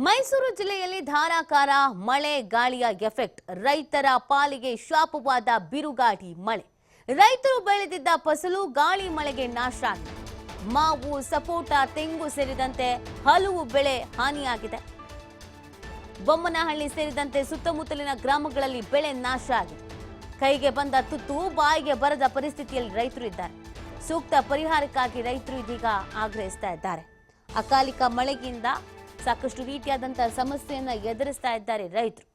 ಮೈಸೂರು ಜಿಲ್ಲೆಯಲ್ಲಿ ಧಾರಾಕಾರ ಮಳೆ ಗಾಳಿಯ ಎಫೆಕ್ಟ್ ರೈತರ ಪಾಲಿಗೆ ಶಾಪವಾದ ಬಿರುಗಾಳಿ ಮಳೆ. ರೈತರು ಬೆಳೆದಿದ್ದ ಫಸಲು ಗಾಳಿ ಮಳೆಗೆ ನಾಶ ಆಗಿದೆ. ಮಾವು, ಸಪೋಟ, ತೆಂಗು ಸೇರಿದಂತೆ ಹಲವು ಬೆಳೆ ಹಾನಿಯಾಗಿದೆ. ಬೊಮ್ಮನಹಳ್ಳಿ ಸೇರಿದಂತೆ ಸುತ್ತಮುತ್ತಲಿನ ಗ್ರಾಮಗಳಲ್ಲಿ ಬೆಳೆ ನಾಶ ಆಗಿದೆ. ಕೈಗೆ ಬಂದ ತುತ್ತು ಬಾಯಿಗೆ ಬರದ ಪರಿಸ್ಥಿತಿಯಲ್ಲಿ ರೈತರು ಇದ್ದಾರೆ. ಸೂಕ್ತ ಪರಿಹಾರಕ್ಕಾಗಿ ರೈತರು ಇದೀಗ ಆಗ್ರಹಿಸ್ತಾ ಇದ್ದಾರೆ. ಅಕಾಲಿಕ ಮಳೆಗಿಂದ ಸಾಕಷ್ಟು ರೀತಿಯಾದಂತಹ ಸಮಸ್ಯೆಯನ್ನ ಎದುರಿಸ್ತಾ ಇದ್ದಾರೆ ರೈತರು.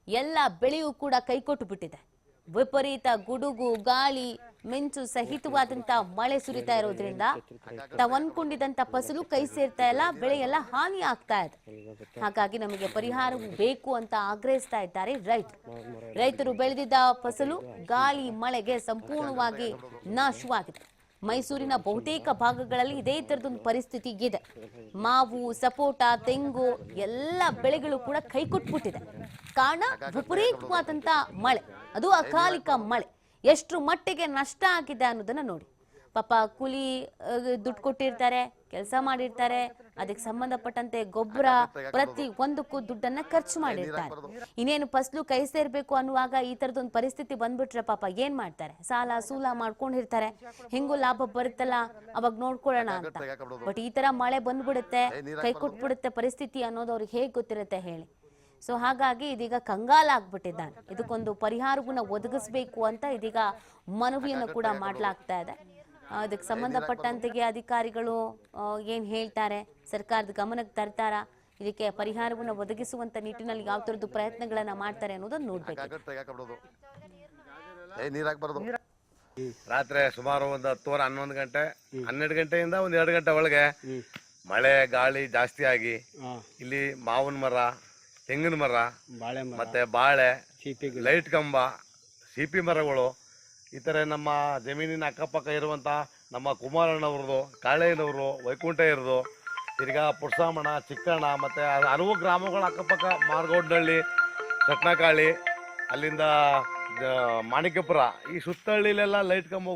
ಎಲ್ಲ ಬೆಳೆಯೂ ಕೂಡ ಕೈಕೊಟ್ಟು ಬಿಟ್ಟಿದೆ. ವಿಪರೀತ ಗುಡುಗು, ಗಾಳಿ, ಮಿಂಚು ಸಹಿತವಾದಂತಹ ಮಳೆ ಸುರಿತಾ ಇರೋದ್ರಿಂದ ತಾವು ಅನ್ಕೊಂಡಿದ್ದಂತ ಫಸಲು ಕೈ ಸೇರ್ತಾ ಇಲ್ಲ, ಬೆಳೆ ಎಲ್ಲ ಹಾನಿ ಆಗ್ತಾ ಇದೆ. ಹಾಗಾಗಿ ನಮಗೆ ಪರಿಹಾರವು ಬೇಕು ಅಂತ ಆಗ್ರಹಿಸ್ತಾ ಇದ್ದಾರೆ ರೈತರು ಬೆಳೆದಿದ್ದ ಫಸಲು ಗಾಳಿ ಮಳೆಗೆ ಸಂಪೂರ್ಣವಾಗಿ ನಾಶವಾಗಿದೆ. ಮೈಸೂರಿನ ಬಹುತೇಕ ಭಾಗಗಳಲ್ಲಿ ಇದೇ ತರದೊಂದು ಪರಿಸ್ಥಿತಿ ಇದೆ. ಮಾವು, ಸಪೋಟ, ತೆಂಗು ಎಲ್ಲ ಬೆಳೆಗಳು ಕೂಡ ಕೈಕೊಟ್ಬಿಟ್ಟಿದೆ. ಕಾರಣ ವಿಪರೀತವಾದಂತ ಮಳೆ, ಅದು ಅಕಾಲಿಕ ಮಳೆ. ಎಷ್ಟು ಮಟ್ಟಿಗೆ ನಷ್ಟ ಆಗಿದೆ ಅನ್ನೋದನ್ನ ನೋಡಿ. ಪಾಪ ಕೂಲಿ ದುಡ್ಡು ಕೊಟ್ಟಿರ್ತಾರೆ, ಕೆಲಸ ಮಾಡಿರ್ತಾರೆ, ಅದಕ್ಕೆ ಸಂಬಂಧಪಟ್ಟಂತೆ ಗೊಬ್ಬರ ಪ್ರತಿ ಒಂದಕ್ಕೂ ದುಡ್ಡನ್ನ ಖರ್ಚು ಮಾಡಿರ್ತಾರೆ. ಇನ್ನೇನು ಫಸಲು ಕೈ ಸೇರ್ಬೇಕು ಅನ್ನುವಾಗ ಈ ತರದೊಂದು ಪರಿಸ್ಥಿತಿ ಬಂದ್ಬಿಟ್ರೆ ಪಾಪ ಏನ್ ಮಾಡ್ತಾರೆ? ಸಾಲ ಸೂಲ ಮಾಡ್ಕೊಂಡಿರ್ತಾರೆ. ಹೆಂಗು ಲಾಭ ಬರುತ್ತಲ್ಲ ಅವಾಗ ನೋಡ್ಕೊಳ್ಳೋಣ ಅಂತ. ಬಟ್ ಈ ತರ ಮಳೆ ಬಂದ್ಬಿಡುತ್ತೆ, ಕೈ ಕೊಟ್ಬಿಡುತ್ತೆ ಪರಿಸ್ಥಿತಿ ಅನ್ನೋದು ಅವ್ರಿಗೆ ಹೇಗ್ ಗೊತ್ತಿರುತ್ತೆ ಹೇಳಿ? ಸೊ ಹಾಗಾಗಿ ಇದೀಗ ಕಂಗಾಲಾಗ್ಬಿಟ್ಟಿದ್ದಾನೆ. ಇದಕ್ಕೊಂದು ಪರಿಹಾರವನ್ನ ಒದಗಿಸಬೇಕು ಅಂತ ಇದೀಗ ಮನವಿಯನ್ನು ಕೂಡ ಮಾಡಲಾಗ್ತಾ ಇದೆ. ಅದಕ್ಕೆ ಸಂಬಂಧಪಟ್ಟಂತೆ ಅಧಿಕಾರಿಗಳು ಏನ್ ಹೇಳ್ತಾರೆ, ಸರ್ಕಾರದ ಗಮನಕ್ಕೆ ತರ್ತಾರ, ಇದಕ್ಕೆ ಪರಿಹಾರವನ್ನು ಒದಗಿಸುವಂತ ನಿಟ್ಟಿನಲ್ಲಿ ಯಾವ ತರದ್ದು ಪ್ರಯತ್ನಗಳನ್ನ ಮಾಡ್ತಾರೆ ಅನ್ನೋದನ್ನ ನೋಡ್ಬೇಕು. ರಾತ್ರಿ ಸುಮಾರು ಒಂದು 10 11 ಗಂಟೆ 12 ಗಂಟೆಯಿಂದ ಒಂದು 2 ಗಂಟೆ ಒಳಗೆ ಮಳೆ ಗಾಳಿ ಜಾಸ್ತಿ ಆಗಿ ಇಲ್ಲಿ ಮಾವಿನ ಮರ, ತೆಂಗಿನ ಮರ, ಮತ್ತೆ ಬಾಳೆ, ಲೈಟ್ ಕಂಬ, ಸಿಪಿ ಮರಗಳು, ಈ ಥರ ನಮ್ಮ ಜಮೀನಿನ ಅಕ್ಕಪಕ್ಕ ಇರುವಂಥ ನಮ್ಮ ಕುಮಾರಣ್ಣವ್ರದ್ದು, ಕಾಳೆಯನವರು, ವೈಕುಂಠ ಇರೋದು, ತಿರ್ಗಾ ಪುಡ್ಸಾಮಣ, ಚಿಕ್ಕಣ್ಣ, ಮತ್ತು ಹಲವು ಗ್ರಾಮಗಳ ಅಕ್ಕಪಕ್ಕ ಮಾರ್ಗೋಡ್ನಹಳ್ಳಿ, ಚಟ್ನಕಾಳಿ, ಅಲ್ಲಿಂದ ಮಾಣಿಕ್ಯಪುರ, ಈ ಸುತ್ತಹಳ್ಳಿಲೆಲ್ಲ ಲೈಟ್ ಕಂಬ